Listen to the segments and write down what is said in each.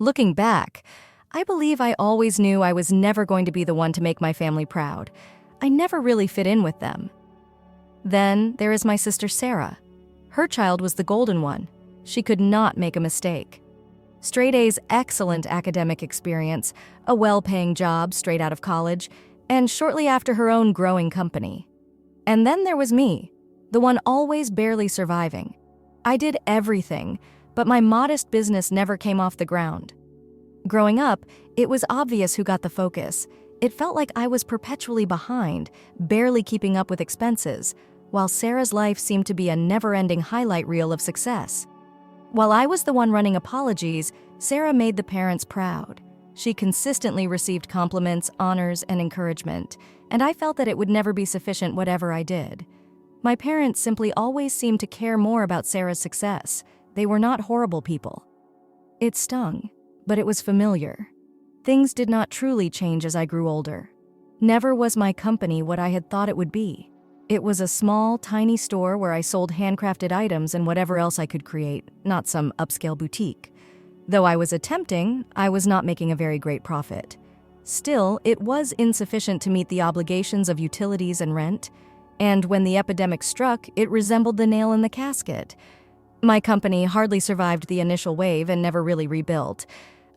Looking back, I believe I always knew I was never going to be the one to make my family proud. I never really fit in with them. Then there is my sister Sarah. Her child was the golden one. She could not make a mistake. Straight A's excellent academic experience, a well-paying job straight out of college, and shortly after her own growing company. And then there was me, the one always barely surviving. I did everything, but my modest business never came off the ground. Growing up, it was obvious who got the focus. It felt like I was perpetually behind, barely keeping up with expenses, while Sarah's life seemed to be a never-ending highlight reel of success. While I was the one running apologies, Sarah made the parents proud. She consistently received compliments, honors, and encouragement, and I felt that it would never be sufficient whatever I did. My parents simply always seemed to care more about Sarah's success. They were not horrible people. It stung, but it was familiar. Things did not truly change as I grew older. Never was my company what I had thought it would be. It was a small, tiny store where I sold handcrafted items and whatever else I could create, not some upscale boutique. Though I was attempting, I was not making a very great profit. Still, it was insufficient to meet the obligations of utilities and rent, and when the epidemic struck, it resembled the nail in the casket. My company hardly survived the initial wave and never really rebuilt.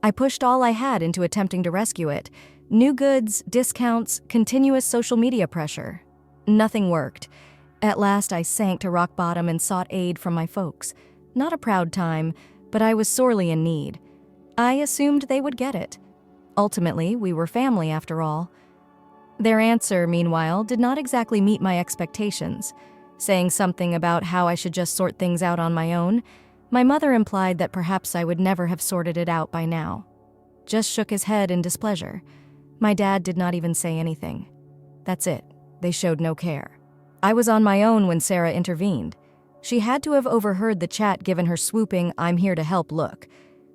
I pushed all I had into attempting to rescue it. New goods, discounts, continuous social media pressure. Nothing worked. At last, I sank to rock bottom and sought aid from my folks. Not a proud time, but I was sorely in need. I assumed they would get it. Ultimately, we were family after all. Their answer, meanwhile, did not exactly meet my expectations. Saying something about how I should just sort things out on my own, my mother implied that perhaps I would never have sorted it out by now. Just shook his head in displeasure. My dad did not even say anything. That's it. They showed no care. I was on my own when Sarah intervened. She had to have overheard the chat given her swooping "I'm here to help" look.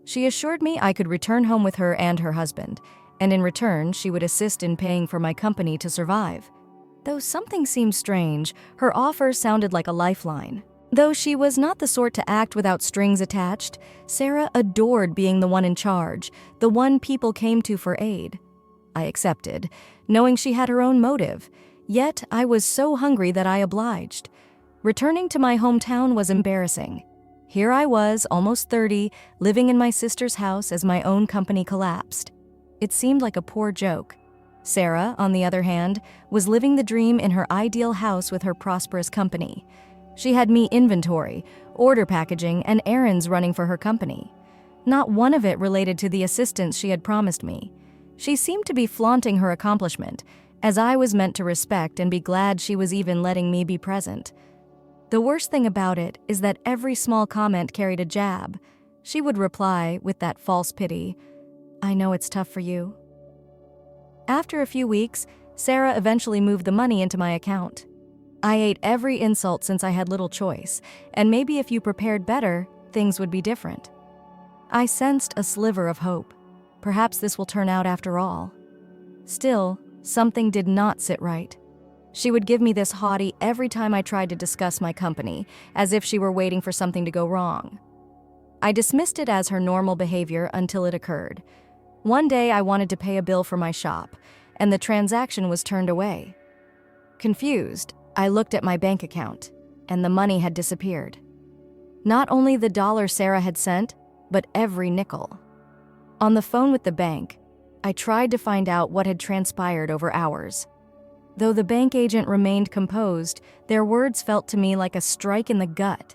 She assured me I could return home with her and her husband, and in return she would assist in paying for my company to survive. Though something seemed strange, her offer sounded like a lifeline. Though she was not the sort to act without strings attached, Sarah adored being the one in charge, the one people came to for aid. I accepted, knowing she had her own motive. Yet I was so hungry that I obliged. Returning to my hometown was embarrassing. Here I was, almost 30, living in my sister's house as my own company collapsed. It seemed like a poor joke. Sarah, on the other hand, was living the dream in her ideal house with her prosperous company. She had me inventory, order packaging, and errands running for her company. Not one of it related to the assistance she had promised me. She seemed to be flaunting her accomplishment, as I was meant to respect and be glad she was even letting me be present. The worst thing about it is that every small comment carried a jab. She would reply, with that false pity, "I know it's tough for you." After a few weeks, Sarah eventually moved the money into my account. I ate every insult since I had little choice, and maybe if you prepared better, things would be different. I sensed a sliver of hope. Perhaps this will turn out after all. Still, something did not sit right. She would give me this haughty every time I tried to discuss my company, as if she were waiting for something to go wrong. I dismissed it as her normal behavior until it occurred. One day I wanted to pay a bill for my shop, and the transaction was turned away. Confused, I looked at my bank account, and the money had disappeared. Not only the dollar Sarah had sent, but every nickel. On the phone with the bank, I tried to find out what had transpired over hours. Though the bank agent remained composed, their words felt to me like a strike in the gut.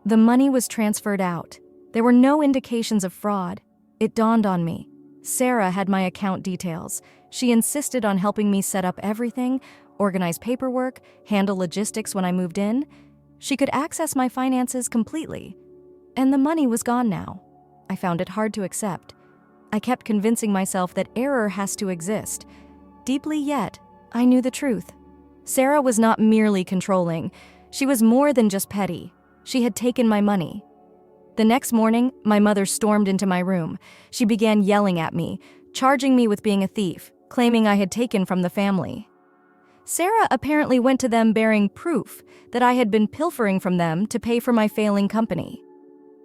The money was transferred out. There were no indications of fraud. It dawned on me. Sarah had my account details. She insisted on helping me set up everything, organize paperwork, handle logistics when I moved in. She could access my finances completely. And the money was gone now. I found it hard to accept. I kept convincing myself that error has to exist. Deeply yet, I knew the truth. Sarah was not merely controlling. She was more than just petty. She had taken my money. The next morning, my mother stormed into my room. She began yelling at me, charging me with being a thief, claiming I had taken from the family. Sarah apparently went to them bearing proof that I had been pilfering from them to pay for my failing company.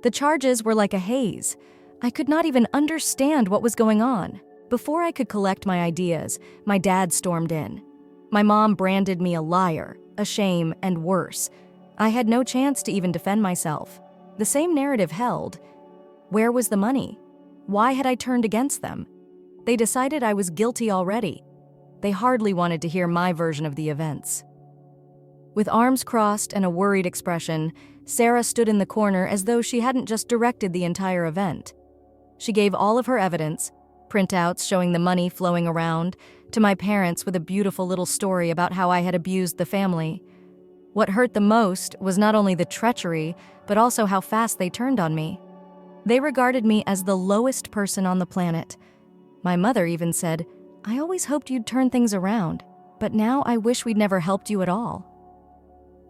The charges were like a haze. I could not even understand what was going on. Before I could collect my ideas, my dad stormed in. My mom branded me a liar, a shame, and worse. I had no chance to even defend myself. The same narrative held. Where was the money? Why had I turned against them? They decided I was guilty already. They hardly wanted to hear my version of the events. With arms crossed and a worried expression, Sarah stood in the corner as though she hadn't just directed the entire event. She gave all of her evidence, printouts showing the money flowing around, to my parents with a beautiful little story about how I had abused the family. What hurt the most was not only the treachery, but also how fast they turned on me. They regarded me as the lowest person on the planet. My mother even said, "I always hoped you'd turn things around, but now I wish we'd never helped you at all."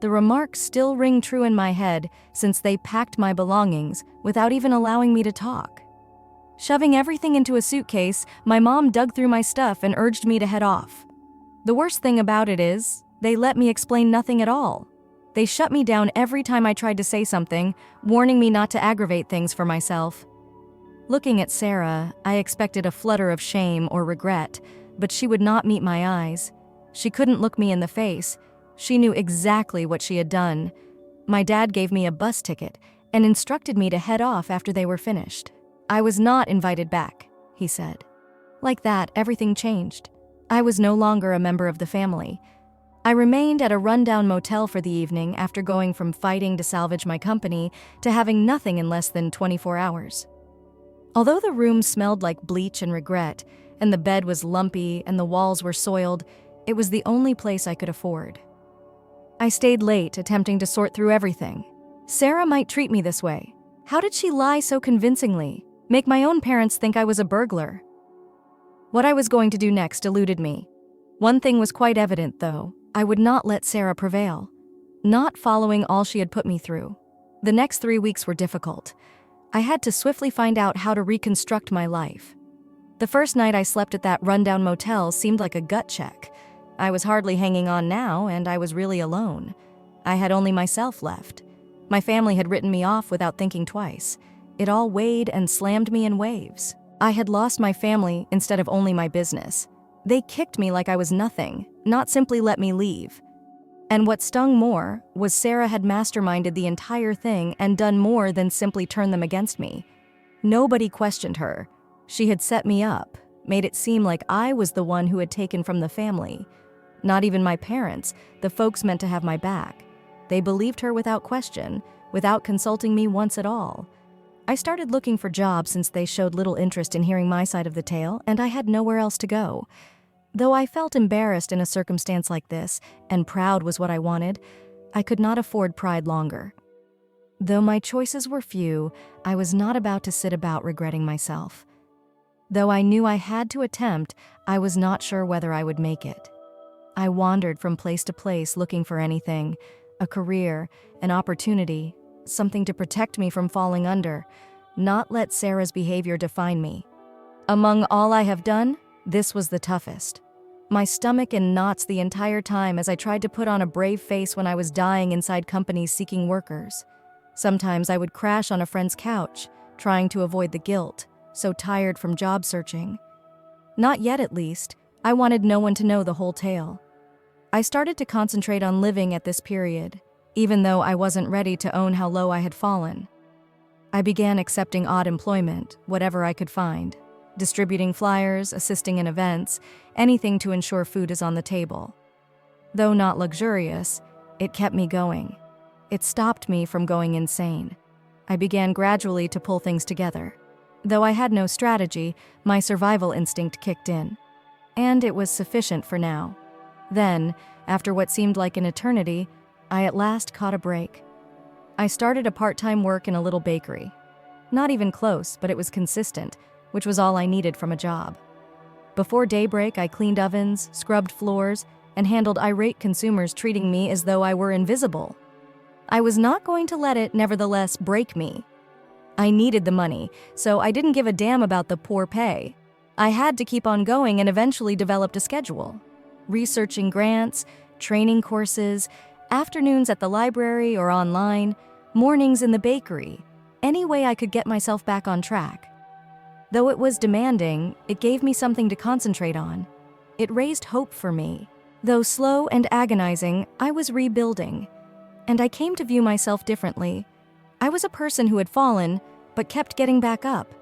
The remarks still ring true in my head since they packed my belongings without even allowing me to talk. Shoving everything into a suitcase, my mom dug through my stuff and urged me to head off. The worst thing about it is, they let me explain nothing at all. They shut me down every time I tried to say something, warning me not to aggravate things for myself. Looking at Sarah, I expected a flutter of shame or regret, but she would not meet my eyes. She couldn't look me in the face. She knew exactly what she had done. My dad gave me a bus ticket and instructed me to head off after they were finished. I was not invited back, he said. Like that, everything changed. I was no longer a member of the family. I remained at a rundown motel for the evening after going from fighting to salvage my company to having nothing in less than 24 hours. Although the room smelled like bleach and regret, and the bed was lumpy and the walls were soiled, it was the only place I could afford. I stayed late, attempting to sort through everything. Sarah might treat me this way. How did she lie so convincingly? Make my own parents think I was a burglar? What I was going to do next eluded me. One thing was quite evident, though. I would not let Sarah prevail. Not following all she had put me through. The next 3 weeks were difficult. I had to swiftly find out how to reconstruct my life. The first night I slept at that rundown motel seemed like a gut check. I was hardly hanging on now, and I was really alone. I had only myself left. My family had written me off without thinking twice. It all weighed and slammed me in waves. I had lost my family instead of only my business. They kicked me like I was nothing, not simply let me leave. And what stung more was Sarah had masterminded the entire thing and done more than simply turn them against me. Nobody questioned her. She had set me up, made it seem like I was the one who had taken from the family. Not even my parents, the folks meant to have my back. They believed her without question, without consulting me once at all. I started looking for jobs since they showed little interest in hearing my side of the tale, and I had nowhere else to go. Though I felt embarrassed in a circumstance like this, and proud was what I wanted, I could not afford pride longer. Though my choices were few, I was not about to sit about regretting myself. Though I knew I had to attempt, I was not sure whether I would make it. I wandered from place to place looking for anything, a career, an opportunity, something to protect me from falling under, not let Sarah's behavior define me. Among all I have done, this was the toughest. My stomach in knots the entire time as I tried to put on a brave face when I was dying inside companies seeking workers. Sometimes I would crash on a friend's couch, trying to avoid the guilt, so tired from job searching. Not yet, at least. I wanted no one to know the whole tale. I started to concentrate on living at this period, even though I wasn't ready to own how low I had fallen. I began accepting odd employment, whatever I could find. Distributing flyers, assisting in events, anything to ensure food is on the table. Though not luxurious, it kept me going. It stopped me from going insane. I began gradually to pull things together. Though I had no strategy, my survival instinct kicked in. And it was sufficient for now. Then, after what seemed like an eternity, I at last caught a break. I started a part-time work in a little bakery. Not even close, but it was consistent, which was all I needed from a job. Before daybreak, I cleaned ovens, scrubbed floors, and handled irate consumers treating me as though I were invisible. I was not going to let it, nevertheless, break me. I needed the money, so I didn't give a damn about the poor pay. I had to keep on going and eventually developed a schedule. Researching grants, training courses, afternoons at the library or online, mornings in the bakery, any way I could get myself back on track. Though it was demanding, it gave me something to concentrate on. It raised hope for me. Though slow and agonizing, I was rebuilding. And I came to view myself differently. I was a person who had fallen, but kept getting back up.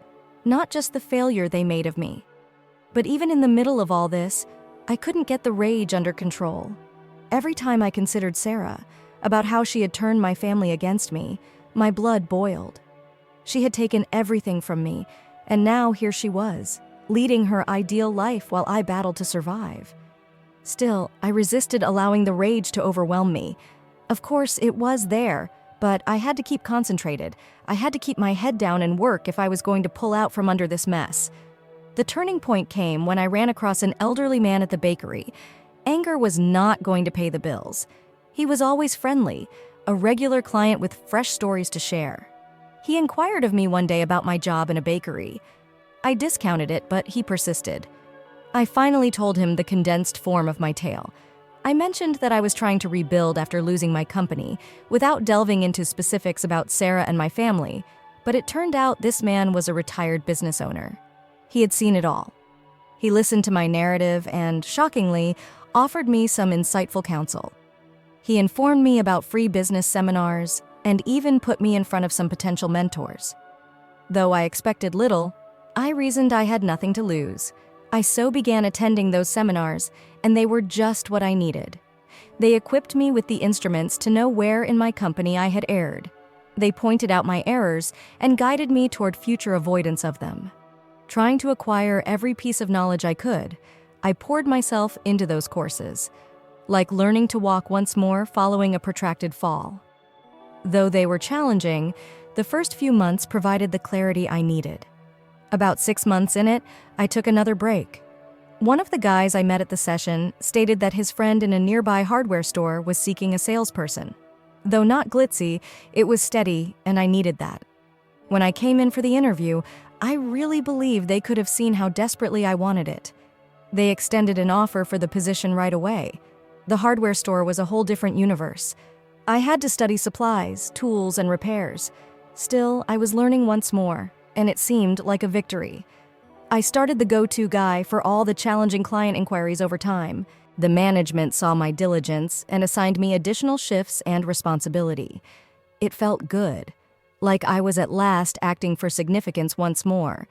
Not just the failure they made of me. But even in the middle of all this, I couldn't get the rage under control. Every time I considered Sarah, about how she had turned my family against me, my blood boiled. She had taken everything from me, and now here she was, leading her ideal life while I battled to survive. Still, I resisted allowing the rage to overwhelm me. Of course, it was there, but I had to keep concentrated. I had to keep my head down and work if I was going to pull out from under this mess. The turning point came when I ran across an elderly man at the bakery. Anger was not going to pay the bills. He was always friendly, a regular client with fresh stories to share. He inquired of me one day about my job in a bakery. I discounted it, but he persisted. I finally told him the condensed form of my tale. I mentioned that I was trying to rebuild after losing my company, without delving into specifics about Sarah and my family, but it turned out this man was a retired business owner. He had seen it all. He listened to my narrative and, shockingly, offered me some insightful counsel. He informed me about free business seminars and even put me in front of some potential mentors. Though I expected little, I reasoned I had nothing to lose. I so began attending those seminars, and they were just what I needed. They equipped me with the instruments to know where in my company I had erred. They pointed out my errors and guided me toward future avoidance of them. Trying to acquire every piece of knowledge I could, I poured myself into those courses, like learning to walk once more following a protracted fall. Though they were challenging, the first few months provided the clarity I needed. About 6 months in it, I took another break. One of the guys I met at the session stated that his friend in a nearby hardware store was seeking a salesperson. Though not glitzy, it was steady, and I needed that. When I came in for the interview, I really believed they could have seen how desperately I wanted it. They extended an offer for the position right away. The hardware store was a whole different universe. I had to study supplies, tools, and repairs. Still, I was learning once more, and it seemed like a victory. I started the go-to guy for all the challenging client inquiries over time. The management saw my diligence and assigned me additional shifts and responsibility. It felt good, like I was at last acting for significance once more.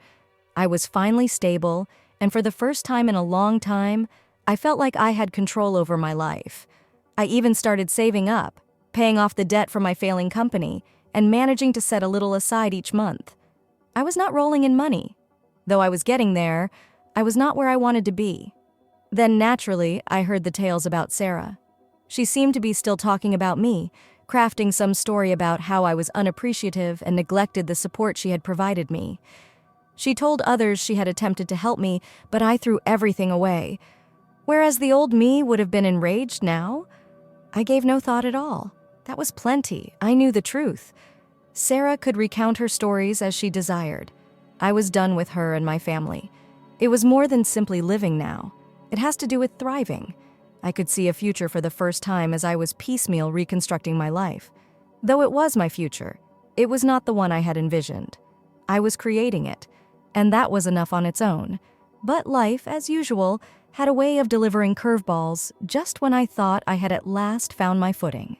I was finally stable, and for the first time in a long time, I felt like I had control over my life. I even started saving up, paying off the debt from my failing company, and managing to set a little aside each month. I was not rolling in money. Though I was getting there, I was not where I wanted to be. Then naturally, I heard the tales about Sarah. She seemed to be still talking about me, crafting some story about how I was unappreciative and neglected the support she had provided me. She told others she had attempted to help me, but I threw everything away. Whereas the old me would have been enraged now, I gave no thought at all. That was plenty. I knew the truth. Sarah could recount her stories as she desired. I was done with her and my family. It was more than simply living now. It has to do with thriving. I could see a future for the first time as I was piecemeal reconstructing my life. Though it was my future, it was not the one I had envisioned. I was creating it, and that was enough on its own. But life, as usual, had a way of delivering curveballs just when I thought I had at last found my footing.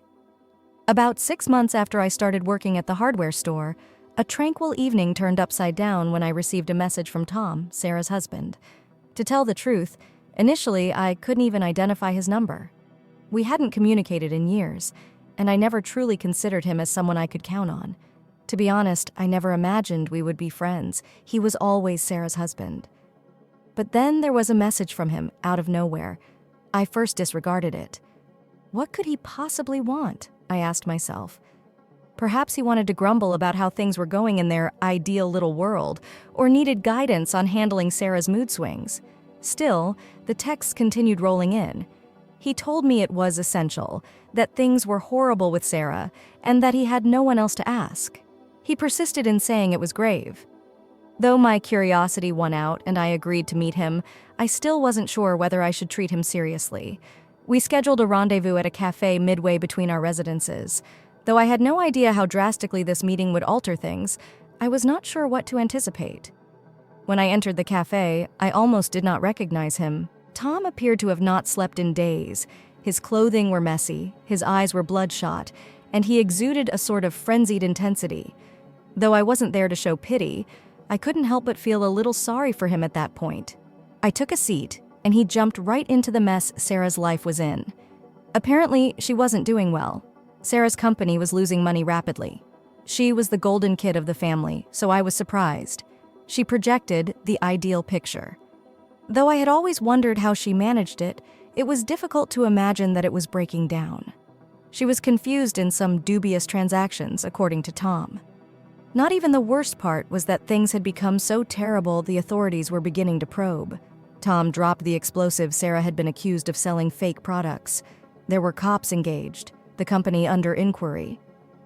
About 6 months after I started working at the hardware store, a tranquil evening turned upside down when I received a message from Tom, Sarah's husband. To tell the truth, initially I couldn't even identify his number. We hadn't communicated in years, and I never truly considered him as someone I could count on. To be honest, I never imagined we would be friends. He was always Sarah's husband. But then there was a message from him, out of nowhere. I first disregarded it. What could he possibly want? I asked myself. Perhaps he wanted to grumble about how things were going in their ideal little world, or needed guidance on handling Sarah's mood swings. Still, the texts continued rolling in. He told me it was essential, that things were horrible with Sarah, and that he had no one else to ask. He persisted in saying it was grave. Though my curiosity won out and I agreed to meet him, I still wasn't sure whether I should treat him seriously. We scheduled a rendezvous at a cafe midway between our residences. Though I had no idea how drastically this meeting would alter things, I was not sure what to anticipate. When I entered the cafe, I almost did not recognize him. Tom appeared to have not slept in days. His clothing were messy, his eyes were bloodshot, and he exuded a sort of frenzied intensity. Though I wasn't there to show pity, I couldn't help but feel a little sorry for him at that point. I took a seat, and he jumped right into the mess Sarah's life was in. Apparently, she wasn't doing well. Sarah's company was losing money rapidly. She was the golden kid of the family, so I was surprised. She projected the ideal picture. Though I had always wondered how she managed it, it was difficult to imagine that it was breaking down. She was confused in some dubious transactions, according to Tom. Not even the worst part was that things had become so terrible the authorities were beginning to probe. Tom dropped the explosive Sarah had been accused of selling fake products. There were cops engaged, the company under inquiry.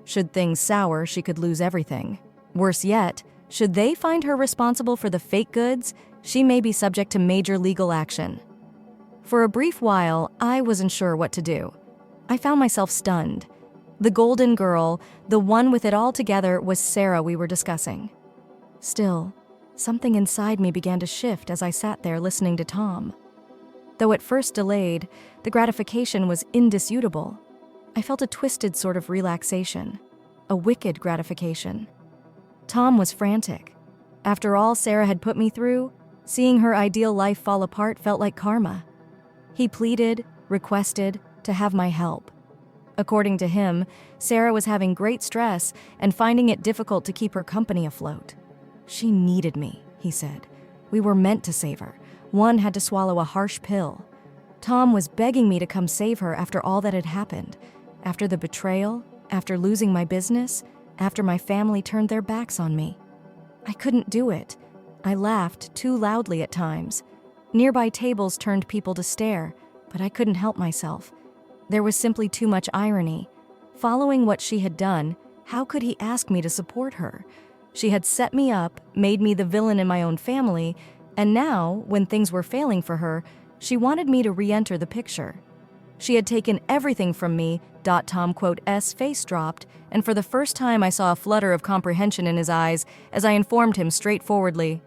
Should things sour, she could lose everything. Worse yet, should they find her responsible for the fake goods, she may be subject to major legal action. For a brief while, I wasn't sure what to do. I found myself stunned. The golden girl, the one with it all together, was Sarah we were discussing. Still, something inside me began to shift as I sat there listening to Tom. Though at first delayed, the gratification was indisputable. I felt a twisted sort of relaxation, a wicked gratification. Tom was frantic. After all Sarah had put me through, seeing her ideal life fall apart felt like karma. He pleaded, requested, to have my help. According to him, Sarah was having great stress and finding it difficult to keep her company afloat. She needed me, he said. We were meant to save her. One had to swallow a harsh pill. Tom was begging me to come save her after all that had happened. After the betrayal, after losing my business, after my family turned their backs on me. I couldn't do it. I laughed too loudly at times. Nearby tables turned people to stare, but I couldn't help myself. There was simply too much irony. Following what she had done, how could he ask me to support her? She had set me up, made me the villain in my own family, and now, when things were failing for her, she wanted me to re-enter the picture. She had taken everything from me. Tom S face dropped, and for the first time I saw a flutter of comprehension in his eyes as I informed him straightforwardly.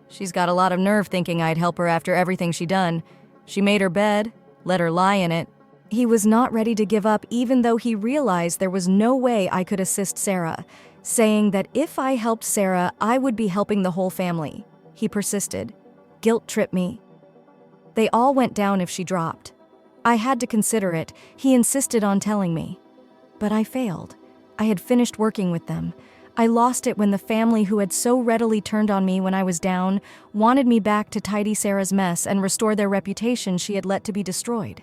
She's got a lot of nerve thinking I'd help her after everything she done. She made her bed, let her lie in it. He was not ready to give up even though he realized there was no way I could assist Sarah, saying that if I helped Sarah, I would be helping the whole family. He persisted. Guilt tripped me. They all went down if she dropped. I had to consider it. He insisted on telling me. But I failed. I had finished working with them. I lost it when the family who had so readily turned on me when I was down wanted me back to tidy Sarah's mess and restore their reputation she had let to be destroyed.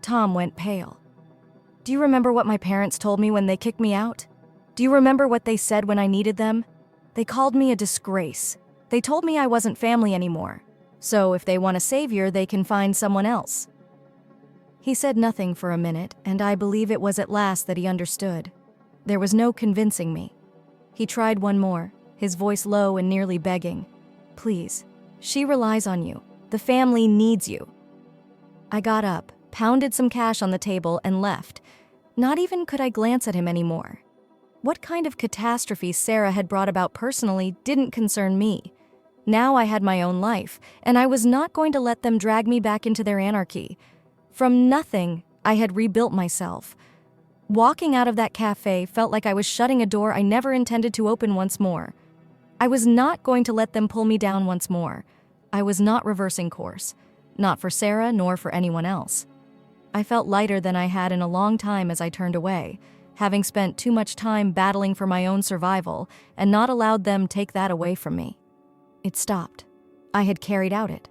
Tom went pale. Do you remember what my parents told me when they kicked me out? Do you remember what they said when I needed them? They called me a disgrace. They told me I wasn't family anymore. So if they want a savior, they can find someone else. He said nothing for a minute, and I believe it was at last that he understood. There was no convincing me. He tried one more, his voice low and nearly begging. Please, she relies on you. The family needs you. I got up, pounded some cash on the table, and left. Not even could I glance at him anymore. What kind of catastrophe Sarah had brought about personally didn't concern me. Now I had my own life, and I was not going to let them drag me back into their anarchy. From nothing, I had rebuilt myself. Walking out of that cafe felt like I was shutting a door I never intended to open once more. I was not going to let them pull me down once more. I was not reversing course, not for Sarah nor for anyone else. I felt lighter than I had in a long time as I turned away, having spent too much time battling for my own survival and not allowed them take that away from me. It stopped. I had carried out it.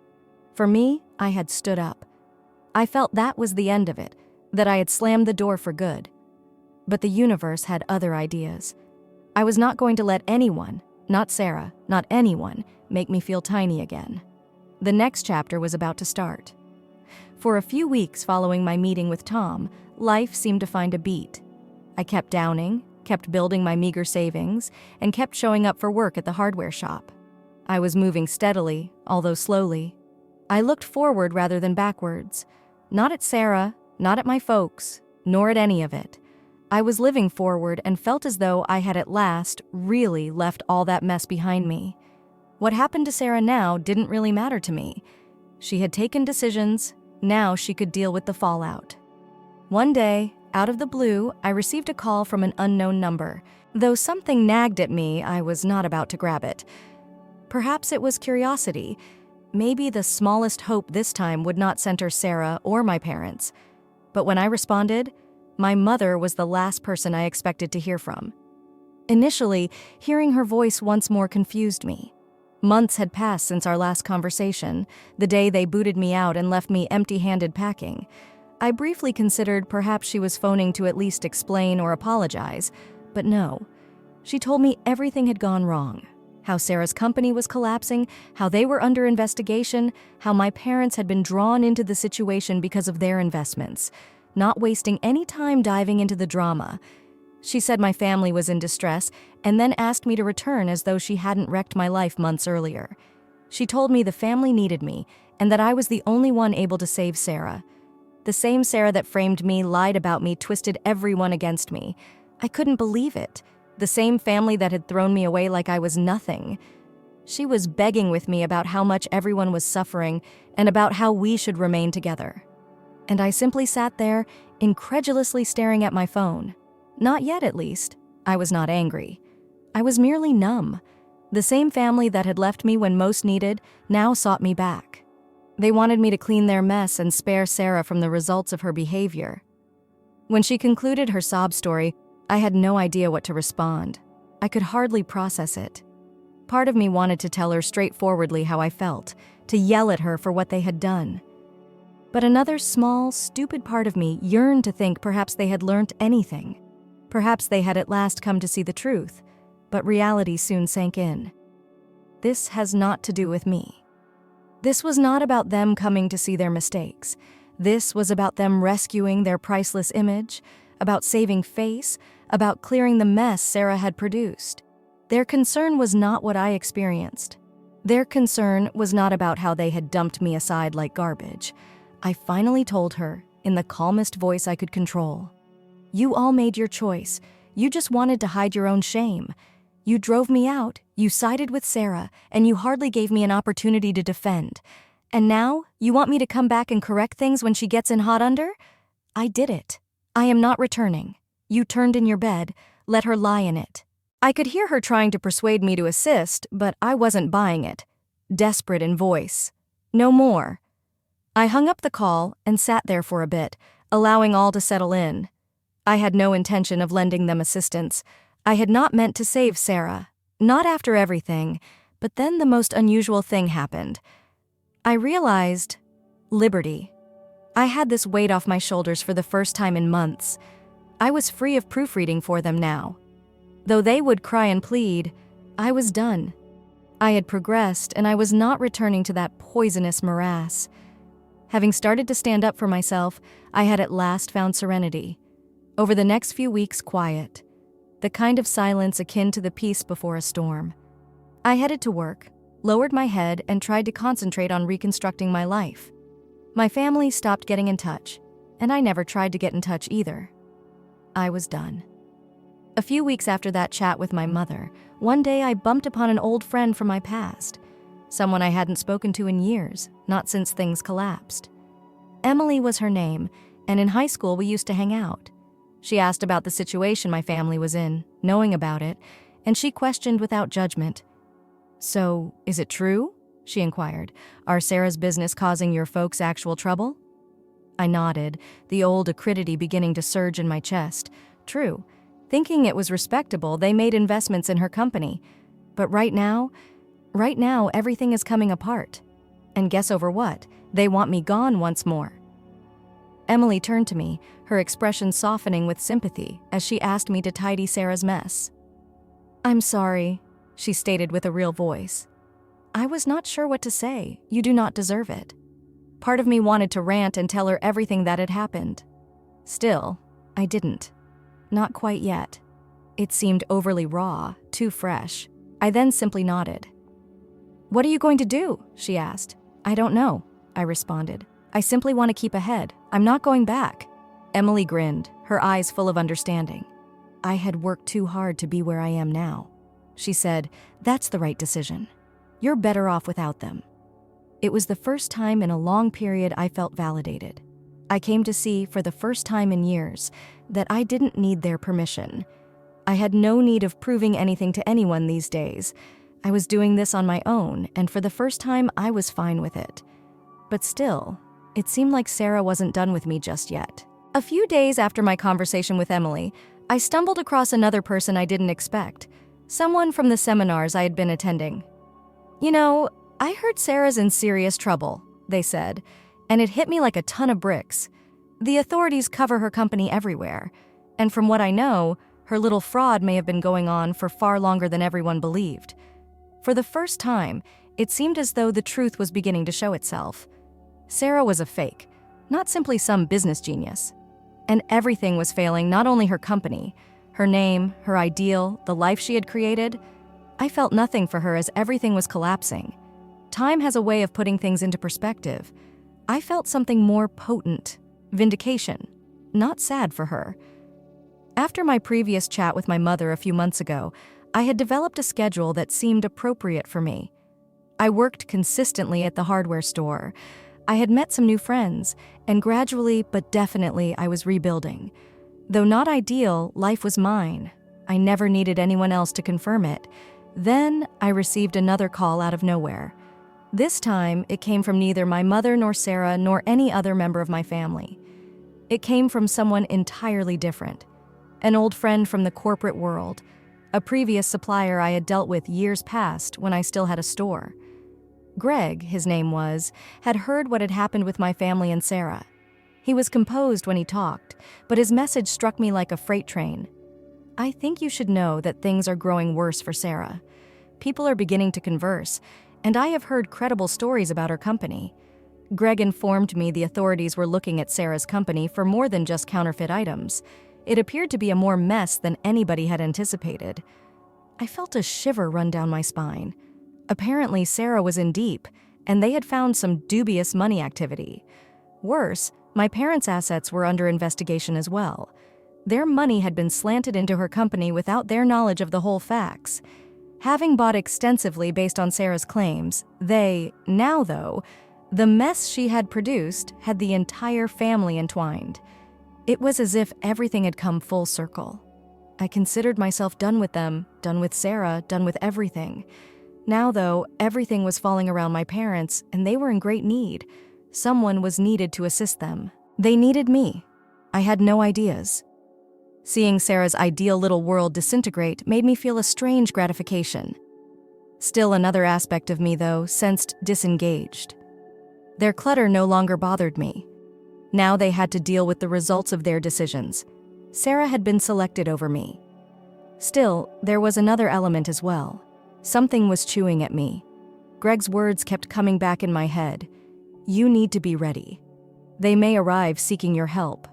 For me, I had stood up. I felt that was the end of it, that I had slammed the door for good. But the universe had other ideas. I was not going to let anyone, not Sarah, not anyone, make me feel tiny again. The next chapter was about to start. For a few weeks following my meeting with Tom, life seemed to find a beat. I kept downing, kept building my meager savings, and kept showing up for work at the hardware shop. I was moving steadily, although slowly. I looked forward rather than backwards. Not at Sarah, not at my folks, nor at any of it. I was living forward and felt as though I had at last really left all that mess behind me. What happened to Sarah now didn't really matter to me. She had taken decisions, now she could deal with the fallout. One day, out of the blue, I received a call from an unknown number. Though something nagged at me, I was not about to grab it. Perhaps it was curiosity. Maybe the smallest hope this time would not center Sarah or my parents. But when I responded, my mother was the last person I expected to hear from. Initially, hearing her voice once more confused me. Months had passed since our last conversation, the day they booted me out and left me empty-handed packing. I briefly considered perhaps she was phoning to at least explain or apologize, but no. She told me everything had gone wrong. How Sarah's company was collapsing, how they were under investigation, how my parents had been drawn into the situation because of their investments, not wasting any time diving into the drama. She said my family was in distress and then asked me to return as though she hadn't wrecked my life months earlier. She told me the family needed me and that I was the only one able to save Sarah. The same Sarah that framed me, lied about me, twisted everyone against me. I couldn't believe it. The same family that had thrown me away like I was nothing. She was begging with me about how much everyone was suffering and about how we should remain together. And I simply sat there, incredulously staring at my phone. Not yet, at least. I was not angry. I was merely numb. The same family that had left me when most needed now sought me back. They wanted me to clean their mess and spare Sarah from the results of her behavior. When she concluded her sob story, I had no idea what to respond. I could hardly process it. Part of me wanted to tell her straightforwardly how I felt, to yell at her for what they had done. But another small, stupid part of me yearned to think perhaps they had learnt anything. Perhaps they had at last come to see the truth, but reality soon sank in. This has not to do with me. This was not about them coming to see their mistakes. This was about them rescuing their priceless image, about saving face, about clearing the mess Sarah had produced. Their concern was not what I experienced. Their concern was not about how they had dumped me aside like garbage. I finally told her, in the calmest voice I could control, "You all made your choice. You just wanted to hide your own shame. You drove me out, you sided with Sarah, and you hardly gave me an opportunity to defend. And now, you want me to come back and correct things when she gets in hot under? I did it. I am not returning. You turned in your bed, let her lie in it." I could hear her trying to persuade me to assist, but I wasn't buying it. Desperate in voice. No more. I hung up the call and sat there for a bit, allowing all to settle in. I had no intention of lending them assistance. I had not meant to save Sarah. Not after everything. But then the most unusual thing happened. I realized liberty. I had this weight off my shoulders for the first time in months. I was free of proofreading for them now. Though they would cry and plead, I was done. I had progressed, and I was not returning to that poisonous morass. Having started to stand up for myself, I had at last found serenity. Over the next few weeks, quiet. The kind of silence akin to the peace before a storm. I headed to work, lowered my head, and tried to concentrate on reconstructing my life. My family stopped getting in touch, and I never tried to get in touch either. I was done. A few weeks after that chat with my mother, one day I bumped upon an old friend from my past. Someone I hadn't spoken to in years, not since things collapsed. Emily was her name, and in high school we used to hang out. She asked about the situation my family was in, knowing about it, and she questioned without judgment. "So, is it true?" she inquired. "Are Sarah's business causing your folks actual trouble?" I nodded, the old acridity beginning to surge in my chest. True. Thinking it was respectable, they made investments in her company. But right now, everything is coming apart. And guess over what? They want me gone once more. Emily turned to me, her expression softening with sympathy as she asked me to tidy Sarah's mess. "I'm sorry," she stated with a real voice. I was not sure what to say. You do not deserve it. Part of me wanted to rant and tell her everything that had happened. Still, I didn't. Not quite yet. It seemed overly raw, too fresh. I then simply nodded. "What are you going to do?" she asked. "I don't know," I responded. "I simply want to keep ahead. I'm not going back." Emily grinned, her eyes full of understanding. "I had worked too hard to be where I am now." She said, "That's the right decision." You're better off without them. It was the first time in a long period I felt validated. I came to see, for the first time in years, that I didn't need their permission. I had no need of proving anything to anyone these days. I was doing this on my own, and for the first time, I was fine with it. But still, it seemed like Sarah wasn't done with me just yet. A few days after my conversation with Emily, I stumbled across another person I didn't expect, someone from the seminars I had been attending. "You know, I heard Sarah's in serious trouble," they said, and it hit me like a ton of bricks. The authorities cover her company everywhere, and from what I know, her little fraud may have been going on for far longer than everyone believed. For the first time, it seemed as though the truth was beginning to show itself. Sarah was a fake, not simply some business genius. And everything was failing, not only her company, her name, her ideal, the life she had created. I felt nothing for her as everything was collapsing. Time has a way of putting things into perspective. I felt something more potent, vindication, not sad for her. After my previous chat with my mother a few months ago, I had developed a schedule that seemed appropriate for me. I worked consistently at the hardware store. I had met some new friends, and gradually but definitely I was rebuilding. Though not ideal, life was mine. I never needed anyone else to confirm it. Then I received another call out of nowhere. This time, it came from neither my mother nor Sarah nor any other member of my family. It came from someone entirely different. An old friend from the corporate world, a previous supplier I had dealt with years past when I still had a store. Greg, his name was, had heard what had happened with my family and Sarah. He was composed when he talked, but his message struck me like a freight train. "I think you should know that things are growing worse for Sarah. People are beginning to converse, and I have heard credible stories about her company." Greg informed me the authorities were looking at Sarah's company for more than just counterfeit items. It appeared to be a more mess than anybody had anticipated. I felt a shiver run down my spine. Apparently, Sarah was in deep, and they had found some dubious money activity. Worse, my parents' assets were under investigation as well. Their money had been slanted into her company without their knowledge of the whole facts. Having bought extensively based on Sarah's claims, now though, the mess she had produced had the entire family entwined. It was as if everything had come full circle. I considered myself done with them, done with Sarah, done with everything. Now, though, everything was falling around my parents, and they were in great need. Someone was needed to assist them. They needed me. I had no ideas. Seeing Sarah's ideal little world disintegrate made me feel a strange gratification. Still, another aspect of me, though, sensed disengaged. Their clutter no longer bothered me. Now they had to deal with the results of their decisions. Sarah had been selected over me. Still, there was another element as well. Something was chewing at me. Greg's words kept coming back in my head. "You need to be ready. They may arrive seeking your help."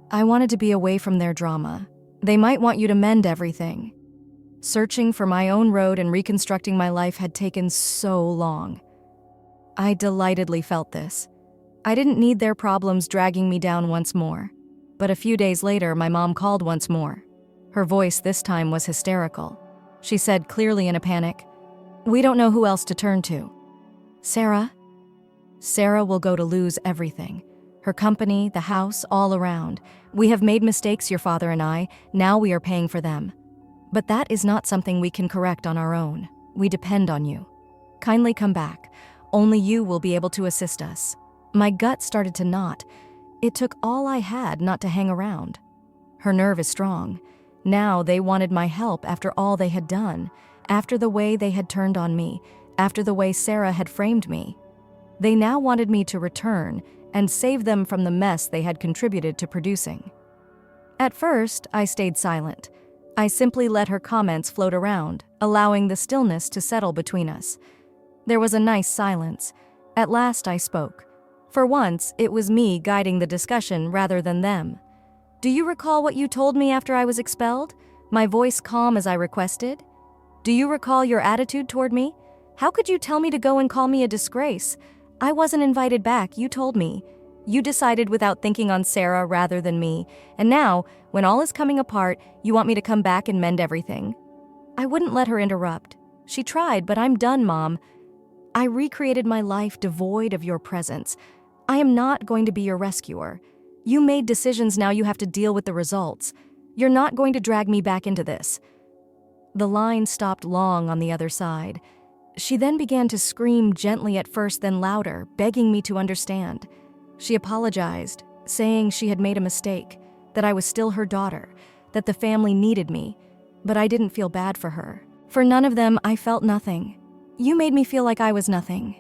I wanted to be away from their drama. They might want you to mend everything. Searching for my own road and reconstructing my life had taken so long. I delightedly felt this. I didn't need their problems dragging me down once more. But a few days later, my mom called once more. Her voice this time was hysterical. She said, clearly in a panic, "We don't know who else to turn to." "Sarah?" "Sarah will go to lose everything. Her company, the house, all around. We have made mistakes, your father and I. Now we are paying for them. But that is not something we can correct on our own. We depend on you. Kindly come back. Only you will be able to assist us." My gut started to knot. It took all I had not to hang around. Her nerve is strong. Now they wanted my help after all they had done, after the way they had turned on me, after the way Sarah had framed me. They now wanted me to return and save them from the mess they had contributed to producing. At first, I stayed silent. I simply let her comments float around, allowing the stillness to settle between us. There was a nice silence. At last I spoke. For once, it was me guiding the discussion rather than them. "Do you recall what you told me after I was expelled? My voice calm as I requested? Do you recall your attitude toward me? How could you tell me to go and call me a disgrace? I wasn't invited back, you told me. You decided without thinking on Sarah rather than me, and now, when all is coming apart, you want me to come back and mend everything." I wouldn't let her interrupt. She tried, but "I'm done, Mom. I recreated my life devoid of your presence. I am not going to be your rescuer. You made decisions, now you have to deal with the results. You're not going to drag me back into this." The line stopped long on the other side. She then began to scream gently at first, then louder, begging me to understand. She apologized, saying she had made a mistake, that I was still her daughter, that the family needed me, but I didn't feel bad for her. For none of them, I felt nothing. You made me feel like I was nothing.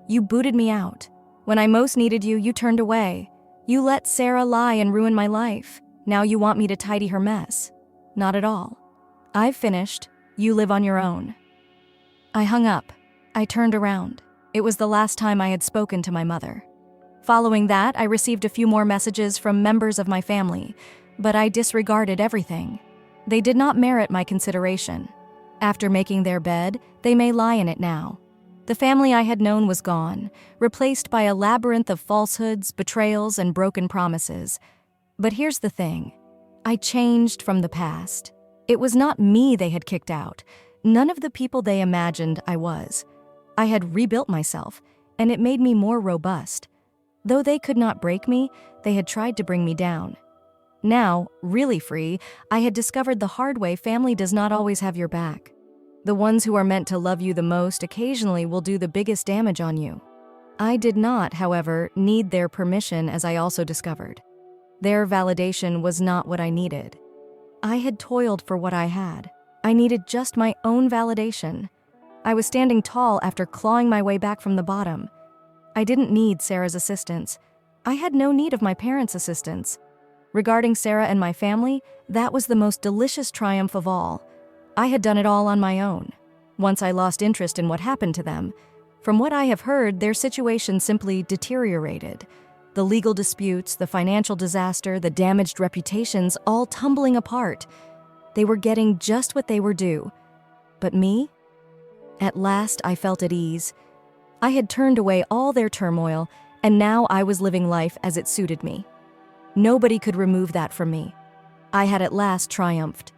You booted me out. When I most needed you, you turned away. You let Sarah lie and ruin my life. Now you want me to tidy her mess. Not at all. I've finished. You live on your own." I hung up. I turned around. It was the last time I had spoken to my mother. Following that, I received a few more messages from members of my family, but I disregarded everything. They did not merit my consideration. After making their bed, they may lie in it now. The family I had known was gone, replaced by a labyrinth of falsehoods, betrayals, and broken promises. But here's the thing. I changed from the past. It was not me they had kicked out. None of the people they imagined I was. I had rebuilt myself, and it made me more robust. Though they could not break me, they had tried to bring me down. Now, really free, I had discovered the hard way family does not always have your back. The ones who are meant to love you the most occasionally will do the biggest damage on you. I did not, however, need their permission, as I also discovered. Their validation was not what I needed. I had toiled for what I had. I needed just my own validation. I was standing tall after clawing my way back from the bottom. I didn't need Sarah's assistance. I had no need of my parents' assistance. Regarding Sarah and my family, that was the most delicious triumph of all. I had done it all on my own. Once I lost interest in what happened to them, from what I have heard, their situation simply deteriorated. The legal disputes, the financial disaster, the damaged reputations, all tumbling apart. They were getting just what they were due. But me? At last, I felt at ease. I had turned away all their turmoil, and now I was living life as it suited me. Nobody could remove that from me. I had at last triumphed.